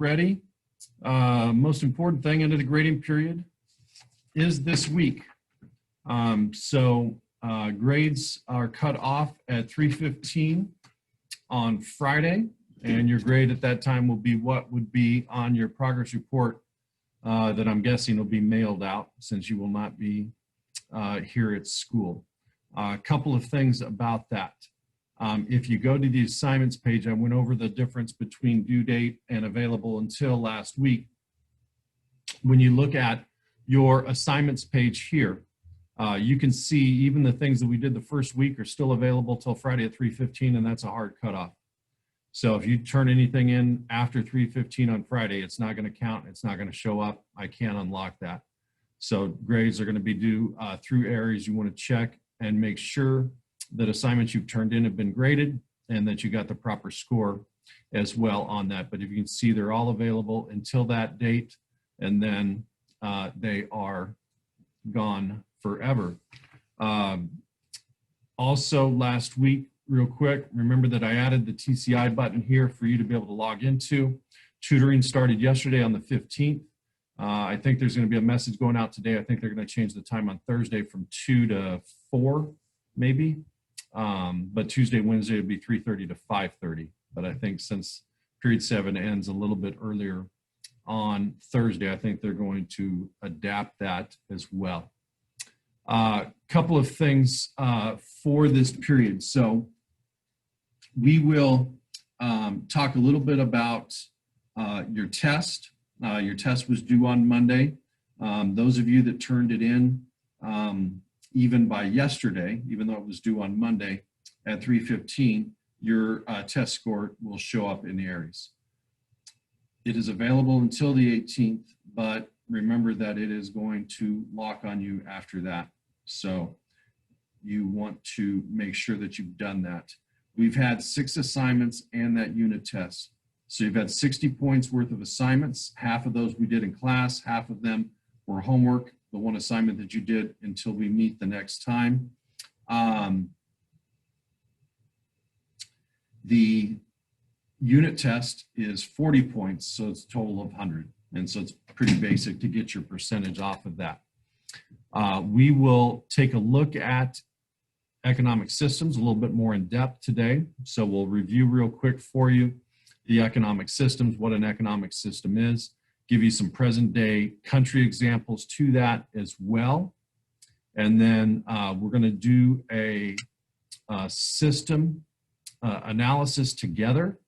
ready. Most important thing into the grading period is this week. Grades are cut off at 3:15 on Friday, and your grade at that time will be what would be on your progress report that I'm guessing will be mailed out since you will not be here at school. A couple of things about that. If you go to the assignments page, I went over the difference between due date and available until last week. When you look at your assignments page here, you can see even the things that we did the first week are still available till Friday at 3:15, and that's a hard cutoff. So if you turn anything in after 3:15 on Friday, it's not going to count. It's not going to show up. I can't unlock that. So grades are going to be due through areas you want to check and make sure that assignments you've turned in have been graded and that you got the proper score as well on that. But if you can see, they're all available until that date, and then they are gone forever. Also last week, real quick, remember that I added the TCI button here for you to be able to log into. Tutoring started yesterday on the 15th. I think there's going to be a message going out today. I think they're going to change the time on Thursday from 2 to 4, maybe. But Tuesday, Wednesday would be 3:30 to 5:30. But I think since period 7 ends a little bit earlier on Thursday, I think they're going to adapt that as well. Couple of things for this period. So we will talk a little bit about your test. Your test was due on Monday. Those of you that turned it in even by yesterday, even though it was due on Monday at 3:15, your test score will show up in the Aries. It is available until the 18th, but remember that it is going to lock on you after that. So you want to make sure that you've done that. We've had 6 assignments and that unit test. So you've had 60 points worth of assignments. Half of those we did in class, half of them were homework, the one assignment that you did until we meet the next time. The unit test is 40 points, so it's a total of 100. And so it's pretty basic to get your percentage off of that. We will take a look at economic systems a little bit more in depth today. So we'll review real quick for you the economic systems, what an economic system is, give you some present day country examples to that as well. And then we're going to do a system analysis together,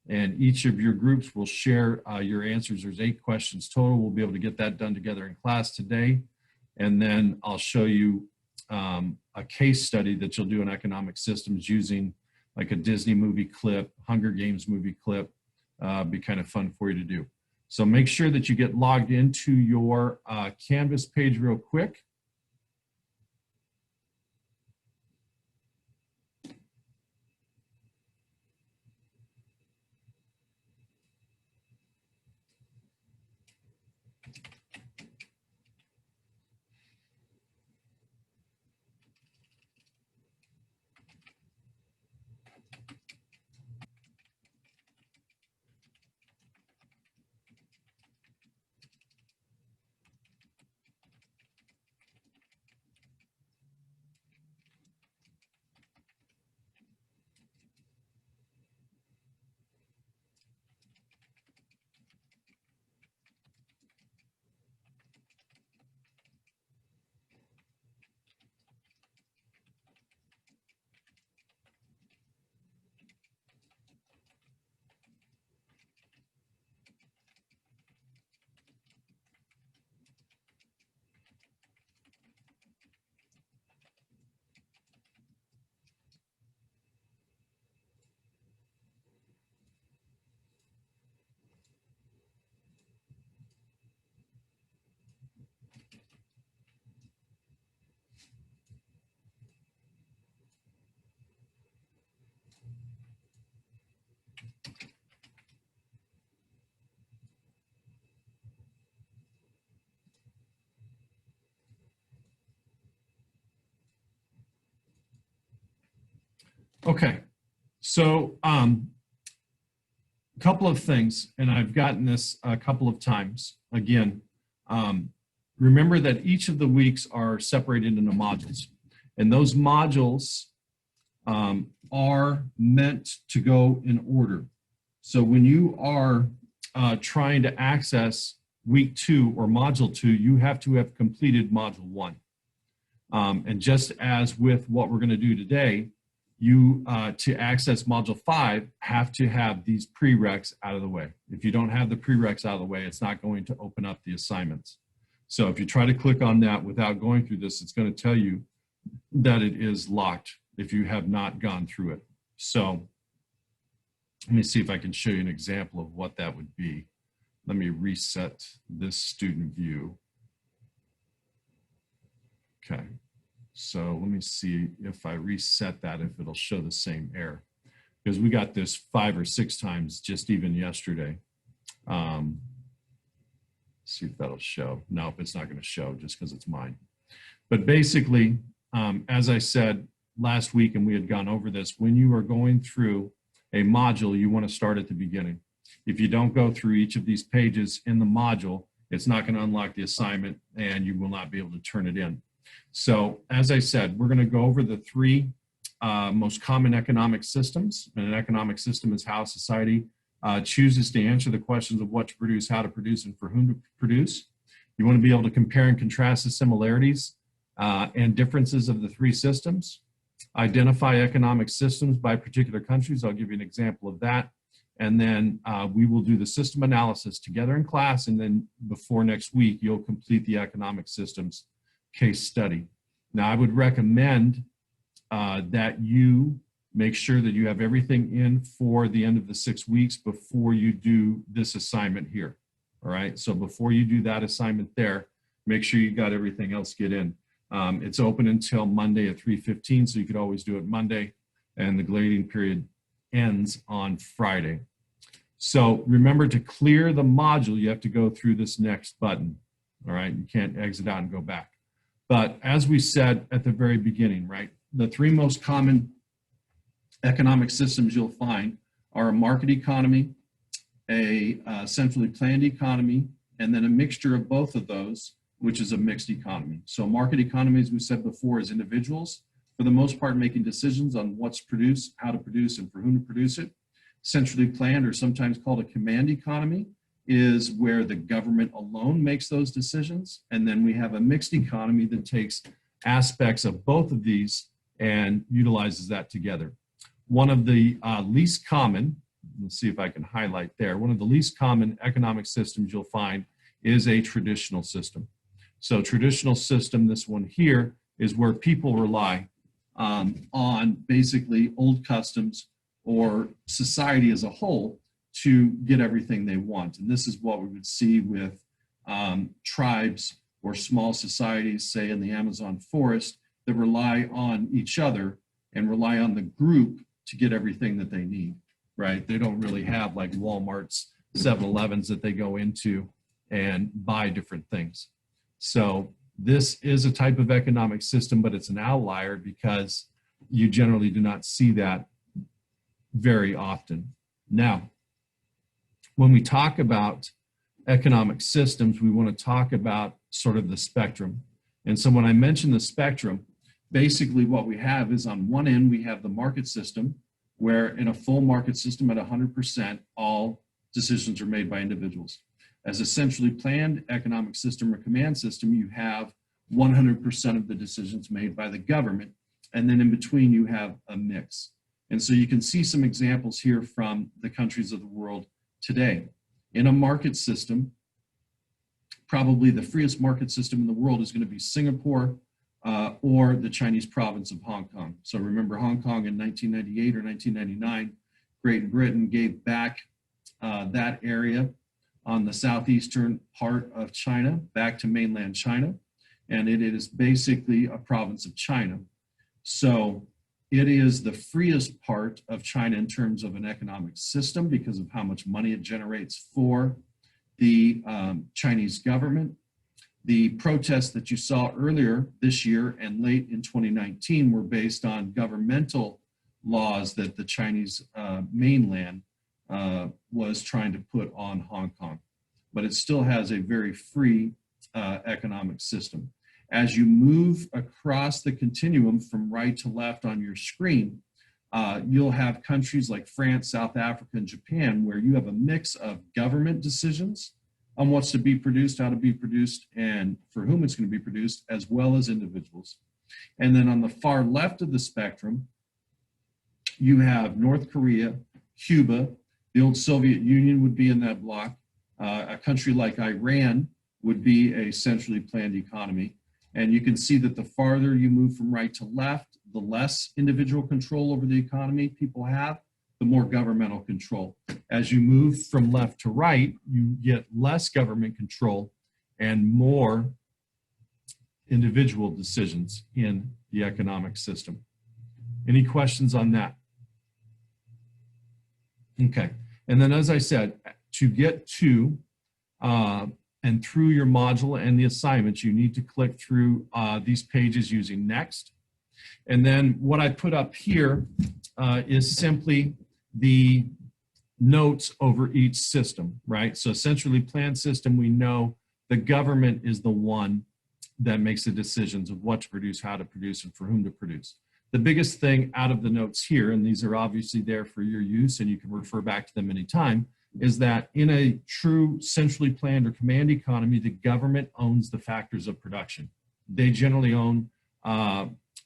and each of your groups will share your answers. There's 8 questions total. We'll be able to get that done together in class today. And then I'll show you a case study that you'll do in economic systems using like a Disney movie clip, Hunger Games movie clip. Be kind of fun for you to do. So make sure that you get logged into your Canvas page real quick. Okay, so A couple of things, and I've gotten this a couple of times. Again, remember that each of the weeks are separated into modules, and those modules are meant to go in order. So when you are trying to access week 2 or module 2, you have to have completed module 1. And just as with what we're going to do today, you to access module 5 have to have these prereqs out of the way. If you don't have the prereqs out of the way, it's not going to open up the assignments. So if you try to click on that without going through this, it's going to tell you that it is locked if you have not gone through it. So let me see if I can show you an example of what that would be. Let me reset this student view. Okay. So let me see if I reset that, if it'll show the same error, because we got this 5 or 6 times just even yesterday. See if that'll show. Nope, it's not going to show just because it's mine. But basically, as I said last week, and we had gone over this, when you are going through a module, you want to start at the beginning. If you don't go through each of these pages in the module, it's not going to unlock the assignment and you will not be able to turn it in. So as I said, we're going to go over the 3 most common economic systems. And an economic system is how society chooses to answer the questions of what to produce, how to produce, and for whom to produce. You want to be able to compare and contrast the similarities and differences of the 3 systems. Identify economic systems by particular countries. I'll give you an example of that. And then we will do the system analysis together in class. And then before next week, you'll complete the economic systems case study. Now, I would recommend that you make sure that you have everything in for the end of the 6 weeks before you do this assignment here. All right. So before you do that assignment there, make sure you got everything else get in. It's open until Monday at 3:15, so you could always do it Monday, and the grading period ends on Friday. So remember, to clear the module, you have to go through this next button. All right. You can't exit out and go back. But as we said at the very beginning, right, the 3 most common economic systems you'll find are a market economy, a centrally planned economy, and then a mixture of both of those, which is a mixed economy. So market economy, as we said before, is individuals, for the most part, making decisions on what's produced, how to produce, and for whom to produce it. Centrally planned, or sometimes called a command economy, is where the government alone makes those decisions. And then we have a mixed economy that takes aspects of both of these and utilizes that together. One of the least common, let's see if I can highlight there, one of the least common economic systems you'll find is a traditional system. So traditional system, this one here, is where people rely on basically old customs or society as a whole to get everything they want. And this is what we would see with tribes or small societies, say in the Amazon forest, that rely on each other and rely on the group to get everything that they need, right? They don't really have like Walmart's, 7-Elevens that they go into and buy different things. So this is a type of economic system, but it's an outlier because you generally do not see that very often. Now, when we talk about economic systems, we want to talk about sort of the spectrum. And so when I mention the spectrum, basically what we have is, on one end, we have the market system, where in a full market system at 100%, all decisions are made by individuals. As a centrally planned economic system or command system, you have 100% of the decisions made by the government. And then in between, you have a mix. And so you can see some examples here from the countries of the world today. In a market system, probably the freest market system in the world is going to be Singapore or the Chinese province of Hong Kong. So remember, Hong Kong in 1998 or 1999, Great Britain gave back that area on the southeastern part of China back to mainland China. And it is basically a province of China. So it is the freest part of China in terms of an economic system because of how much money it generates for the Chinese government. The protests that you saw earlier this year and late in 2019 were based on governmental laws that the Chinese mainland was trying to put on Hong Kong. But it still has a very free economic system. As you move across the continuum from right to left on your screen, you'll have countries like France, South Africa, and Japan, where you have a mix of government decisions on what's to be produced, how to be produced, and for whom it's going to be produced, as well as individuals. And then on the far left of the spectrum, you have North Korea, Cuba, the old Soviet Union would be in that block. A country like Iran would be a centrally planned economy. And you can see that the farther you move from right to left, the less individual control over the economy people have, the more governmental control. As you move from left to right, you get less government control and more individual decisions in the economic system. Any questions on that? Okay, and then as I said, to get to and through your module and the assignments, you need to click through these pages using Next. And then what I put up here is simply the notes over each system, right? So centrally planned system, we know the government is the one that makes the decisions of what to produce, how to produce, and for whom to produce. The biggest thing out of the notes here, and these are obviously there for your use and you can refer back to them anytime, is that in a true centrally planned or command economy, the government owns the factors of production. They generally own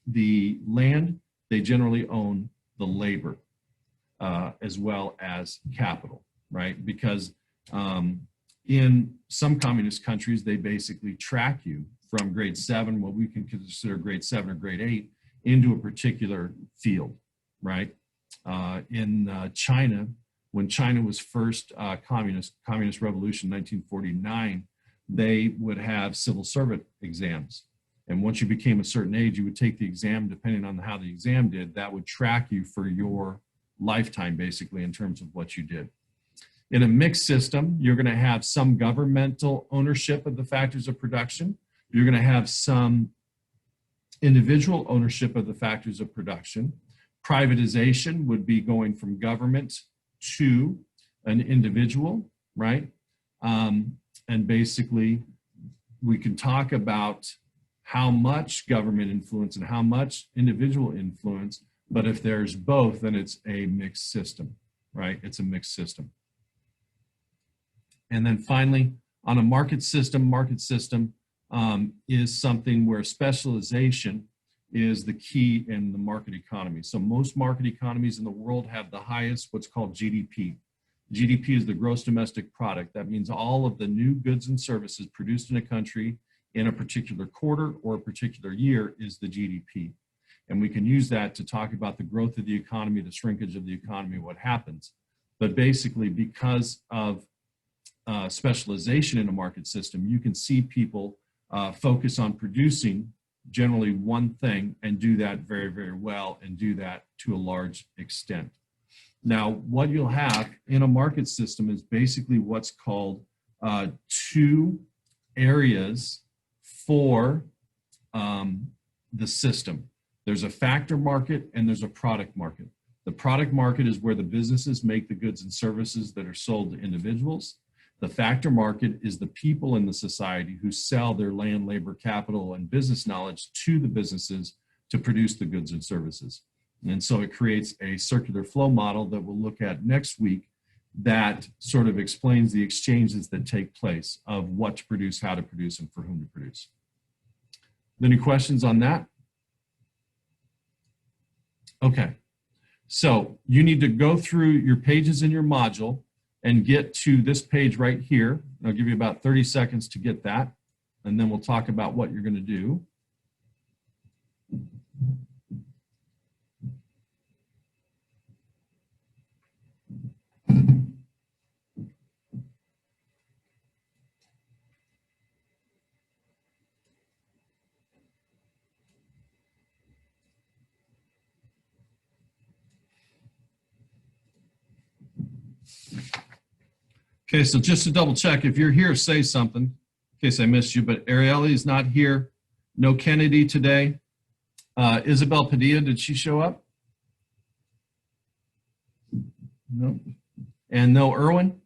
the land, they generally own the labor, as well as capital, right? Because in some communist countries, they basically track you from grade 7, what we can consider grade 7 or grade 8, into a particular field, right? In China, when China was first communist revolution, 1949, they would have civil servant exams. And once you became a certain age, you would take the exam, depending on how the exam did, that would track you for your lifetime, basically, in terms of what you did. In a mixed system, you're going to have some governmental ownership of the factors of production. You're going to have some individual ownership of the factors of production. Privatization would be going from government to an individual, right? And basically, we can talk about how much government influence and how much individual influence, but if there's both, then it's a mixed system, right? It's a mixed system. And then finally, on a market system is something where specialization is the key in the market economy. So most market economies in the world have the highest, what's called GDP. GDP is the gross domestic product. That means all of the new goods and services produced in a country in a particular quarter or a particular year is the GDP. And we can use that to talk about the growth of the economy, the shrinkage of the economy, what happens. But basically, because of specialization in a market system, you can see people focus on producing generally one thing and do that very, very well and do that to a large extent. Now, what you'll have in a market system is basically what's called two areas for the system. There's a factor market and there's a product market. The product market is where the businesses make the goods and services that are sold to individuals. The factor market is the people in the society who sell their land, labor, capital, and business knowledge to the businesses to produce the goods and services. And so it creates a circular flow model that we'll look at next week that sort of explains the exchanges that take place of what to produce, how to produce, and for whom to produce. Any questions on that? Okay, so you need to go through your pages in your module and get to this page right here. I'll give you about 30 seconds to get that, and then we'll talk about what you're going to do. Okay, so just to double check, if you're here, say something in case I missed you, but Arielle is not here. No Kennedy today. Isabel Padilla, did she show up? No. And no Irwin?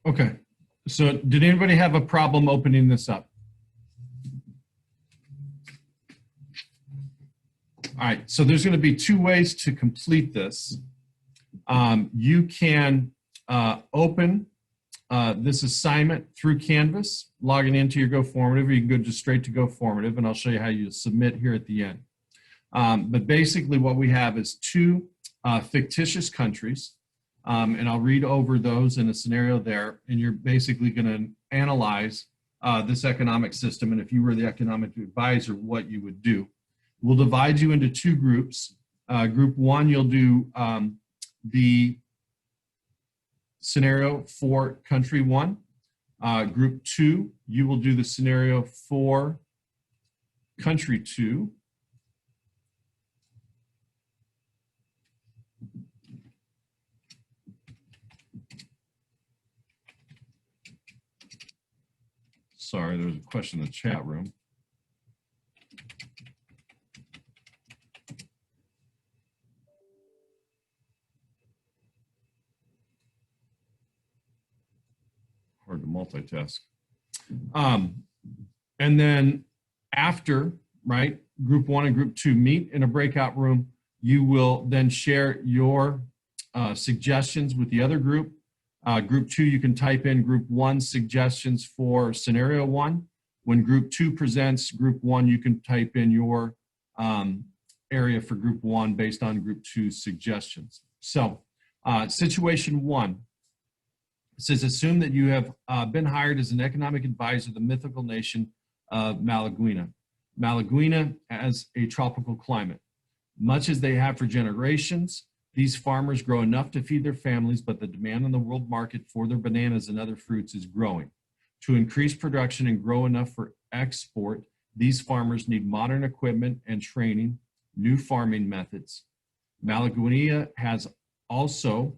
Okay, so did anybody have a problem opening this up? All right, so there's going to be two ways to complete this. You can open this assignment through Canvas, logging into your GoFormative, or you can go just straight to GoFormative, and I'll show you how you submit here at the end. But basically what we have is two fictitious countries, and I'll read over those in a scenario there, and you're basically going to analyze this economic system, and if you were the economic advisor, what you would do. We'll divide you into two groups. Group one, you'll do the scenario for country one. Group two, you will do the scenario for country two. Sorry, there was a question in the chat room. Hard to multitask. And then after, right, group one and group two meet in a breakout room, you will then share your suggestions with the other group. Group two, you can type in group one suggestions for scenario one. When group two presents group one, you can type in your area for group one based on group two suggestions. So situation one, it says, assume that you have been hired as an economic advisor of the mythical nation of Malaguena. Malaguena has a tropical climate. Much as they have for generations, these farmers grow enough to feed their families, but the demand on the world market for their bananas and other fruits is growing. To increase production and grow enough for export, these farmers need modern equipment and training, new farming methods. Malaguena has also,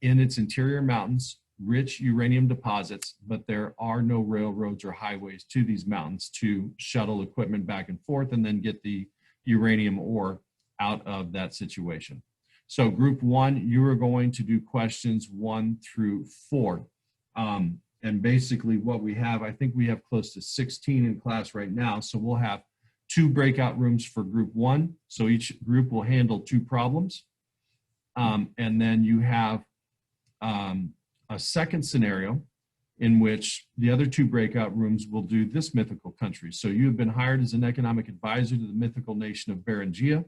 in its interior mountains, rich uranium deposits, but there are no railroads or highways to these mountains to shuttle equipment back and forth and then get the uranium ore out of that situation. So group one, you are going to do questions 1 through 4. And basically what we have, I think we have close to 16 in class right now. So we'll have 2 breakout rooms for group one. So each group will handle 2 problems. And then you have a second scenario in which the other 2 breakout rooms will do this mythical country. So you have been hired as an economic advisor to the mythical nation of Beringia.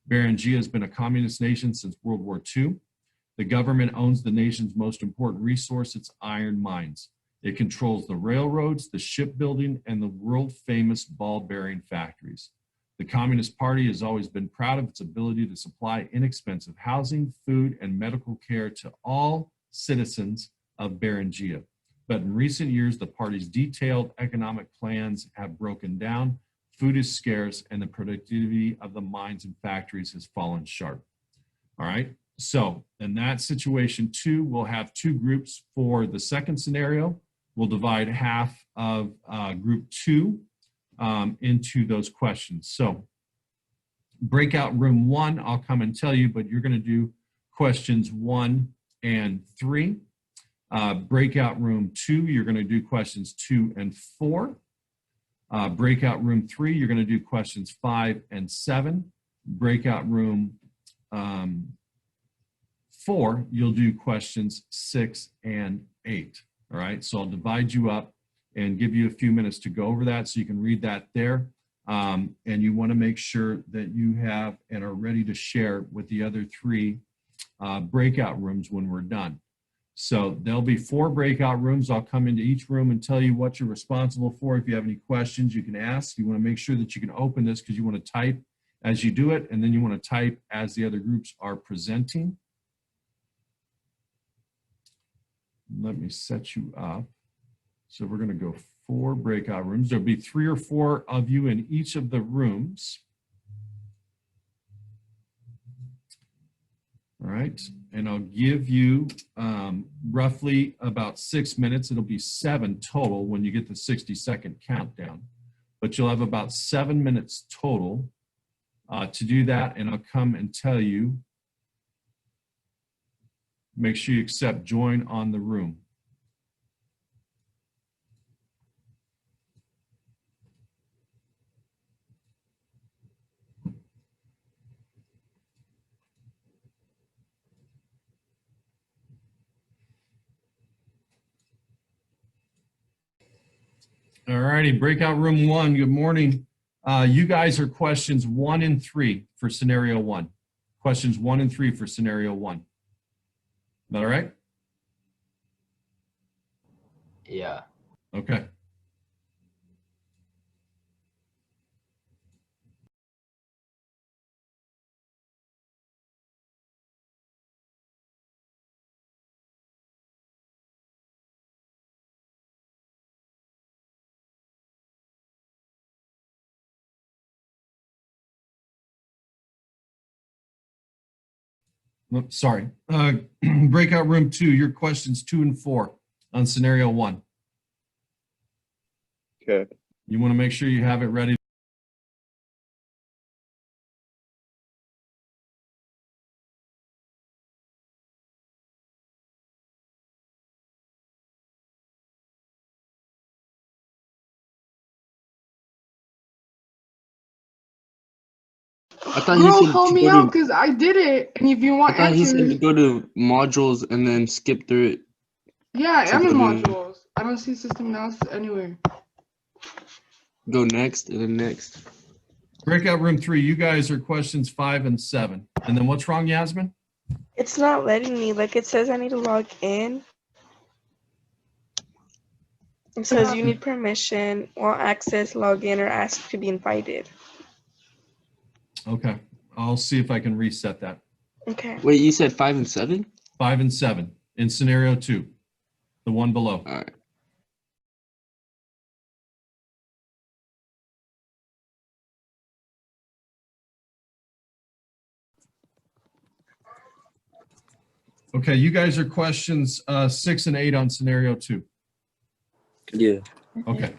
Beringia has been a communist nation since World War II. The government owns the nation's most important resource, its iron mines. It controls the railroads, the shipbuilding, and the world-famous ball bearing factories. The Communist Party has always been proud of its ability to supply inexpensive housing, food, and medical care to all citizens of Beringia. But in recent years, the party's detailed economic plans have broken down food is scarce, and the productivity of the mines and factories has fallen sharp. All right. So in that situation two, we'll have two groups for the second scenario. We'll divide half of group two into those questions. So breakout room one, I'll come and tell you, but you're going to do questions 1 and 3. Breakout room 2, you're going to do questions 2 and 4. Breakout room 3, you're going to do questions 5 and 7. Breakout room 4, you'll do questions 6 and 8. All right, so I'll divide you up and give you a few minutes to go over that so you can read that there. And you want to make sure that you have and are ready to share with the other 3 breakout rooms when we're done. So there'll be 4 breakout rooms. I'll come into each room and tell you what you're responsible for. If you have any questions, you can ask. You want to make sure that you can open this because you want to type as you do it, and then you want to type as the other groups are presenting. Let me set you up. So we're going to go 4 breakout rooms. There'll be 3 or 4 of you in each of the rooms. All right, and I'll give you roughly about 6 minutes. It'll be 7 total when you get the 60-second countdown. But you'll have about 7 minutes total to do that, and I'll come and tell you. Make sure you accept join on the room. All righty, breakout room 1, good morning. You guys are questions 1 and 3 for scenario 1. Questions 1 and 3 for scenario 1. Is that all right? Yeah. Okay. Sorry. Breakout room 2, your questions 2 and 4 on scenario 1. Okay. You want to make sure you have it ready. I thought Bro, he said help to me go out to. because I did it. And if you I want thought he said to answers, go to modules and then skip through it. yeah, I to am in go to- modules. I don't see system analysis anywhere. Go next and then next. Breakout room 3, you guys are questions 5 and 7. And then what's wrong, Yasmin? It's not letting me. Like, it says I need to log in. It says you need permission, want access, log in, or ask to be invited. Okay. I'll see if I can reset that. Okay. Wait, you said 5 and 7? 5 and 7 in scenario 2, the one below. All right. Okay, you guys are questions 6 and 8 on scenario 2. Yeah. Okay.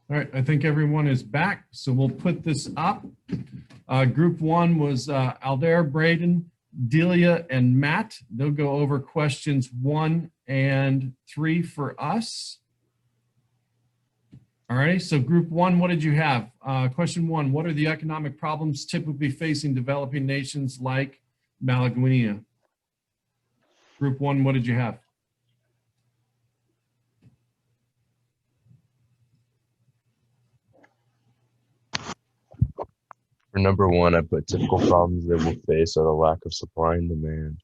All right, I think everyone is back, so we'll put this up. Group one was Aldair, Braden, Delia, and Matt. They'll go over questions 1 and 3 for us. All righty, so group one, what did you have? Question 1, what are the economic problems typically facing developing nations like Malaguinea? Group 1, what did you have? For number 1, I put typical problems they will face are the lack of supply and demand.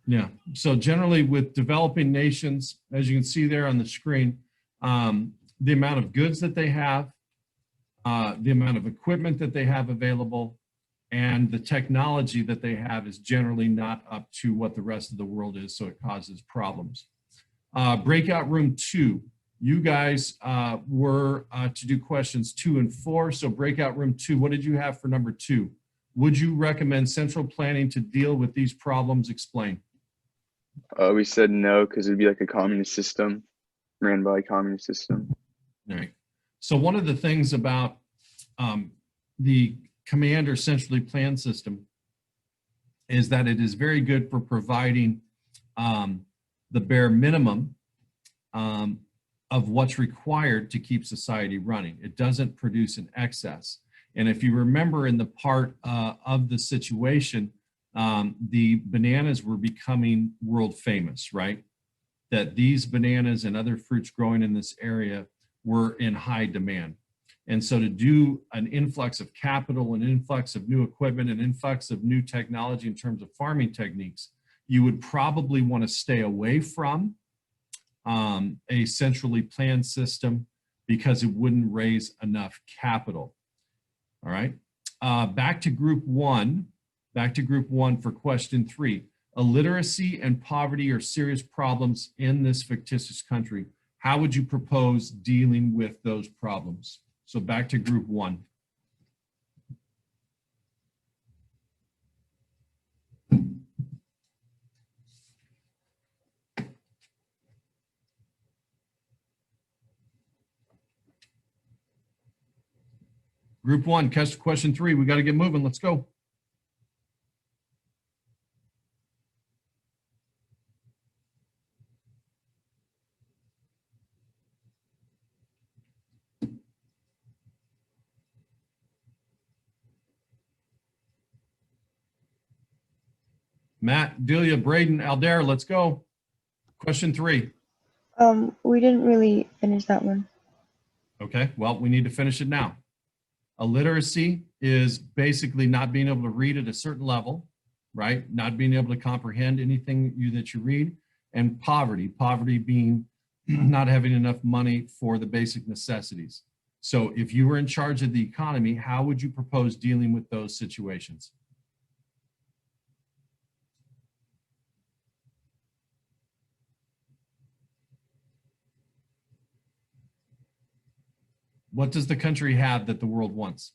Yeah, so generally with developing nations, as you can see there on the screen, the amount of goods that they have, the amount of equipment that they have available, and the technology that they have is generally not up to what the rest of the world is, so it causes problems. Breakout room 2, you guys were to do questions 2 and 4, so breakout room 2, what did you have for number 2? Would you recommend central planning to deal with these problems? Explain. We said no because it'd be like a communist system, ran by a communist system. All right. So one of the things about the command or centrally planned system is that it is very good for providing the bare minimum of what's required to keep society running. It doesn't produce an excess. And if you remember in the part of the situation, the bananas were becoming world famous, right? That these bananas and other fruits growing in this area were in high demand. And so to do an influx of capital, an influx of new equipment, an influx of new technology in terms of farming techniques, you would probably want to stay away from a centrally planned system because it wouldn't raise enough capital. All right, back to group one for question 3. Illiteracy and poverty are serious problems in this fictitious country. How would you propose dealing with those problems? So back to group 1. Group 1, question 3. We got to get moving. Let's go. Matt, Delia, Braden, Aldair, let's go. Question 3. We didn't really finish that one. Okay, well, we need to finish it now. Illiteracy is basically not being able to read at a certain level, right? Not being able to comprehend anything that you read. And poverty being not having enough money for the basic necessities. So if you were in charge of the economy, how would you propose dealing with those situations? What does the country have that the world wants?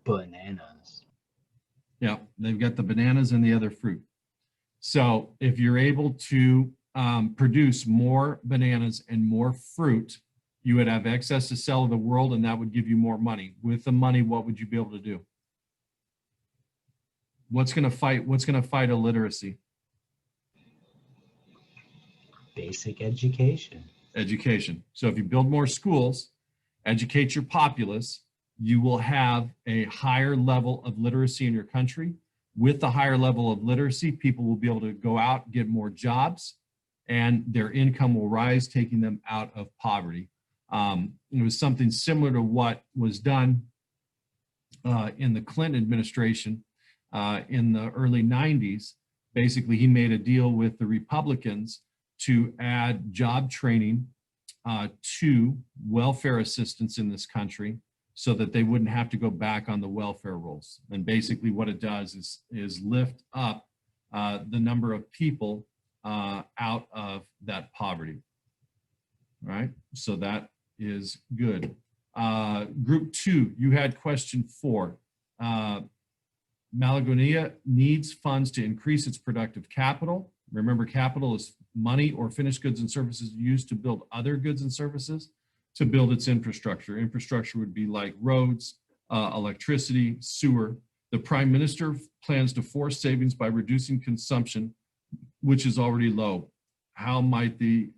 Bananas. Yeah, they've got the bananas and the other fruit. So if you're able to produce more bananas and more fruit, you would have excess to sell to the world, and that would give you more money. With the money, what would you be able to do? What's going to fight illiteracy? Basic education. Education. So if you build more schools, educate your populace, you will have a higher level of literacy in your country. With the higher level of literacy, people will be able to go out, get more jobs, and their income will rise, taking them out of poverty. It was something similar to what was done in the Clinton administration in the early 90s. Basically, he made a deal with the Republicans to add job training to welfare assistance in this country so that they wouldn't have to go back on the welfare rolls. And basically what it does is lift up the number of people out of that poverty. All right, so that is good. Group 2, you had question 4. Malaguinea needs funds to increase its productive capital. Remember, capital is money or finished goods and services used to build other goods and services to build its infrastructure. Infrastructure would be like roads, electricity, sewer. The Prime Minister plans to force savings by reducing consumption, which is already low. How might the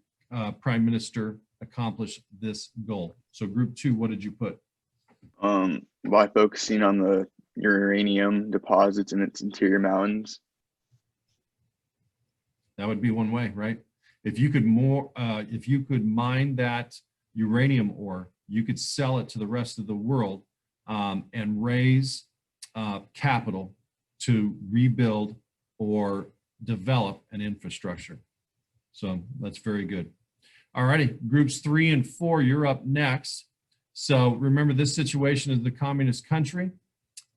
Prime Minister accomplish this goal? So group 2, what did you put? By focusing on the uranium deposits in its interior mountains. That would be one way, right? If you could mine that uranium ore, you could sell it to the rest of the world and raise capital to rebuild or develop an infrastructure. So that's very good. All righty, groups 3 and 4, you're up next. So remember, this situation is the communist country,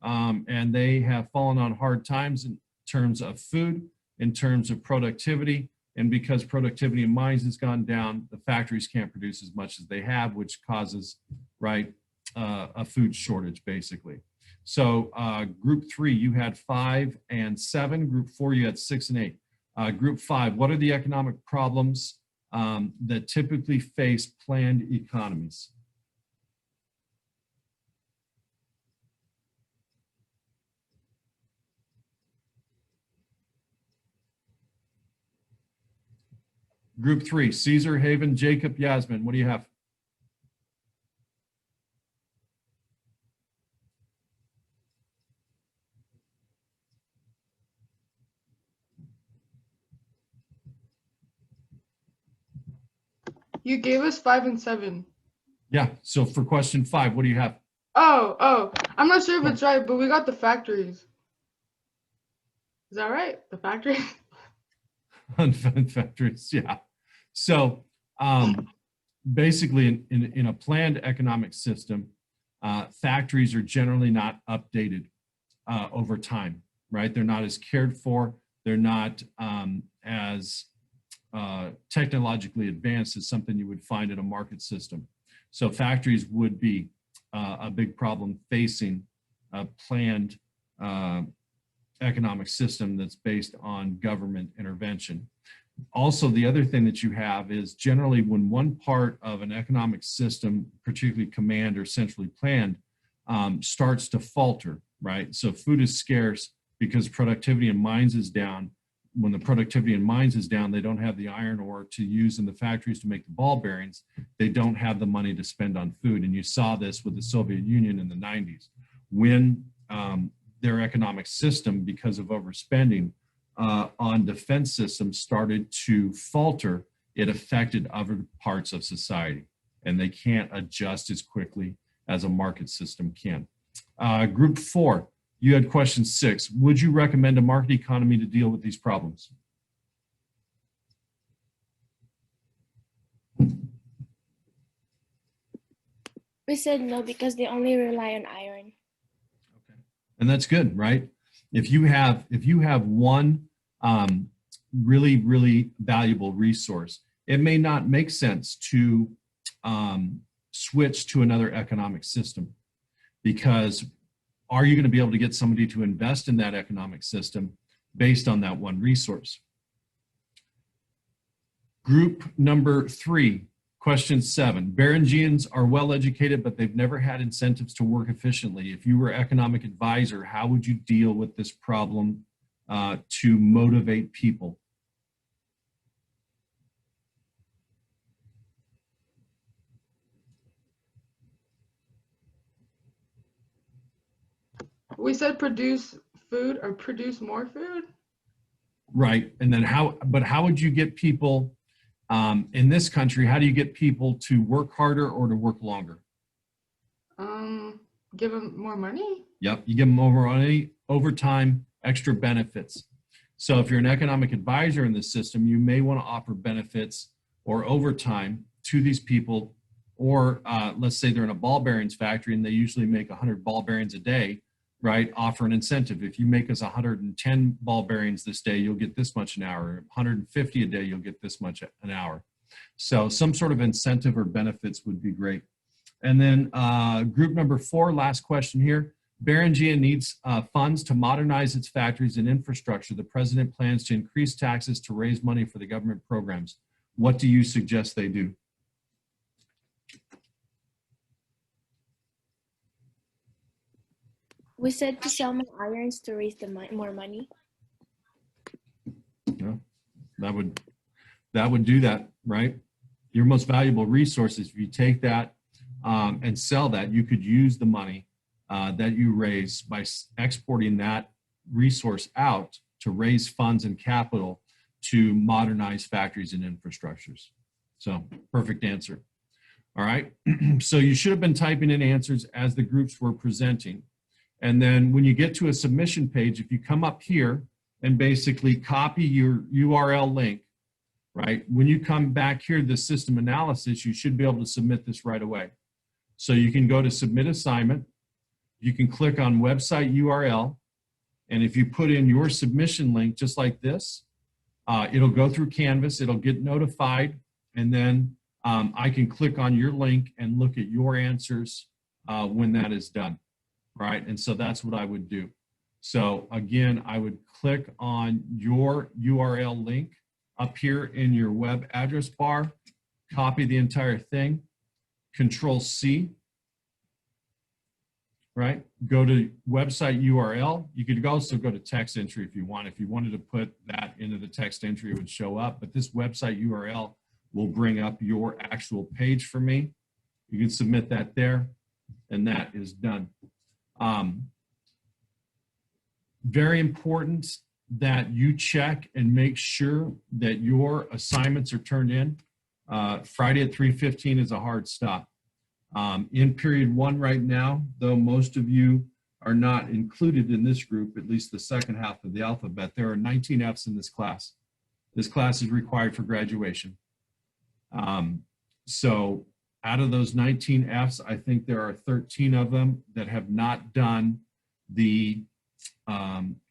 and they have fallen on hard times in terms of food, in terms of productivity, and because productivity in mines has gone down, the factories can't produce as much as they have, which causes, right, a food shortage, basically. So group 3, you had 5 and 7. Group 4, you had 6 and 8. Group 5, what are the economic problems that typically face planned economies? Group 3, Caesar, Haven, Jacob, Yasmin, what do you have? You gave us 5 and 7. Yeah, so for question 5, what do you have? Oh, I'm not sure if it's right, but we got the factories. Is that right? The factories? Unfunded factories, yeah. So basically in a planned economic system, factories are generally not updated over time, right? They're not as cared for. They're not as technologically advanced as something you would find in a market system. So factories would be a big problem facing a planned economic system that's based on government intervention. Also, the other thing that you have is generally when one part of an economic system, particularly command or centrally planned, starts to falter, right? So food is scarce because productivity in mines is down. When the productivity in mines is down, they don't have the iron ore to use in the factories to make the ball bearings. They don't have the money to spend on food. And you saw this with the Soviet Union in the 90s. When their economic system, because of overspending on defense systems, started to falter, it affected other parts of society. And they can't adjust as quickly as a market system can. Group 4. You had question 6. Would you recommend a market economy to deal with these problems? We said no because they only rely on iron. Okay. And that's good, right? If you have one really, really valuable resource, it may not make sense to switch to another economic system, because are you going to be able to get somebody to invest in that economic system based on that one resource? Group number 3, question 7. Barangians are well educated, but they've never had incentives to work efficiently. If you were economic advisor, how would you deal with this problem to motivate people? We said produce food or produce more food? Right. And then how would you get people in this country, how do you get people to work harder or to work longer? Give them more money? Yep. You give them more money, overtime, extra benefits. So if you're an economic advisor in this system, you may want to offer benefits or overtime to these people. Or let's say they're in a ball bearings factory and they usually make 100 ball bearings a day. Right, offer an incentive. If you make us 110 ball bearings this day, you'll get this much an hour. 150 a day, you'll get this much an hour. So some sort of incentive or benefits would be great. And then group number 4, last question here. Berengia needs funds to modernize its factories and infrastructure. The president plans to increase taxes to raise money for the government programs. What do you suggest they do? We said to sell more irons to raise the more money. No, that would do that, right? Your most valuable resources, if you take that and sell that, you could use the money that you raise by exporting that resource out to raise funds and capital to modernize factories and infrastructures. So perfect answer. All right. So you should have been typing in answers as the groups were presenting. And then when you get to a submission page, if you come up here and basically copy your URL link, right? When you come back here to the system analysis, you should be able to submit this right away. So you can go to submit assignment. You can click on website URL. And if you put in your submission link, just like this, it'll go through Canvas, it'll get notified, and then I can click on your link and look at your answers when that is done, right? And so that's what I would do. So again, I would click on your URL link up here in your web address bar, copy the entire thing, Control C, right? Go to website URL. You could also go to text entry if you want. If you wanted to put that into the text entry, it would show up, but this website URL will bring up your actual page for me. You can submit that there, and that is done. Very important that you check and make sure that your assignments are turned in. Friday at 3:15 is a hard stop. In period 1 right now, though most of you are not included in this group, at least the second half of the alphabet, there are 19 Fs in this class. This class is required for graduation. So out of those 19 Fs, I think there are 13 of them that have not done the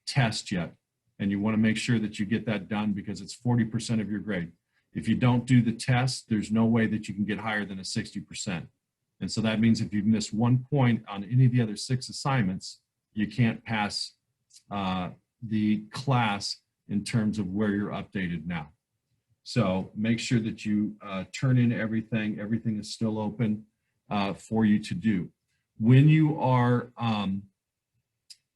test yet. And you want to make sure that you get that done because it's 40% of your grade. If you don't do the test, there's no way that you can get higher than a 60%. And so that means if you miss 1 point on any of the other 6 assignments, you can't pass the class in terms of where you're updated now. So make sure that you turn in everything. Everything is still open for you to do. When you are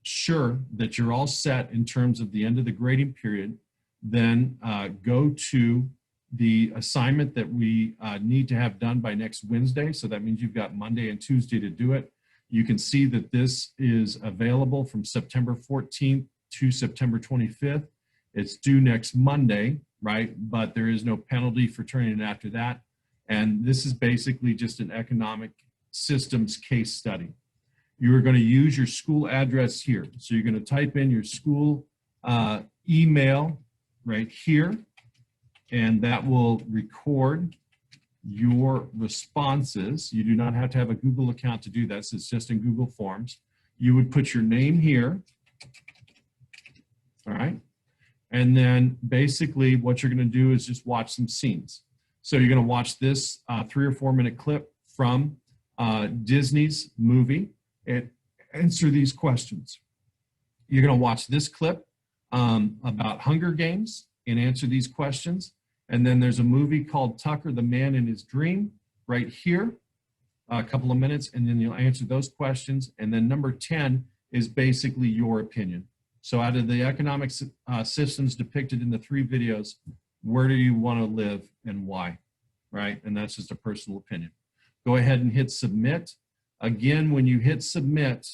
sure that you're all set in terms of the end of the grading period, then go to the assignment that we need to have done by next Wednesday. So that means you've got Monday and Tuesday to do it. You can see that this is available from September 14th to September 25th. It's due next Monday, right? But there is no penalty for turning it after that. And this is basically just an economic systems case study. You are going to use your school address here. So you're going to type in your school email right here, and that will record your responses. You do not have to have a Google account to do this. It's just in Google Forms. You would put your name here, all right? And then basically what you're going to do is just watch some scenes. So you're going to watch this 3 or 4 minute clip from Disney's movie and answer these questions. You're going to watch this clip about Hunger Games and answer these questions. And then there's a movie called Tucker, the Man in His Dream, right here, a couple of minutes, and then you'll answer those questions. And then number 10 is basically your opinion. So out of the economic systems depicted in the 3 videos, where do you want to live and why, right? And that's just a personal opinion. Go ahead and hit submit. Again, when you hit submit,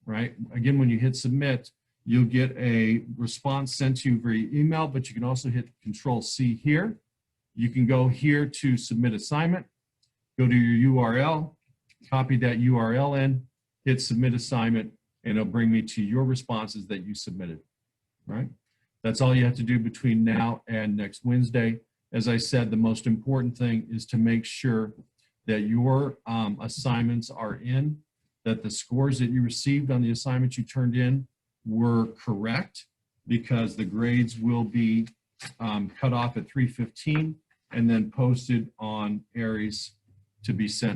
right? Again, when you hit submit, you'll get a response sent to you via email, but you can also hit Control C here. You can go here to submit assignment, go to your URL, copy that URL in, hit submit assignment, and it'll bring me to your responses that you submitted, right? That's all you have to do between now and next Wednesday. As I said, the most important thing is to make sure that your assignments are in, that the scores that you received on the assignments you turned in were correct, because the grades will be cut off at 3:15 and then posted on Aries to be sent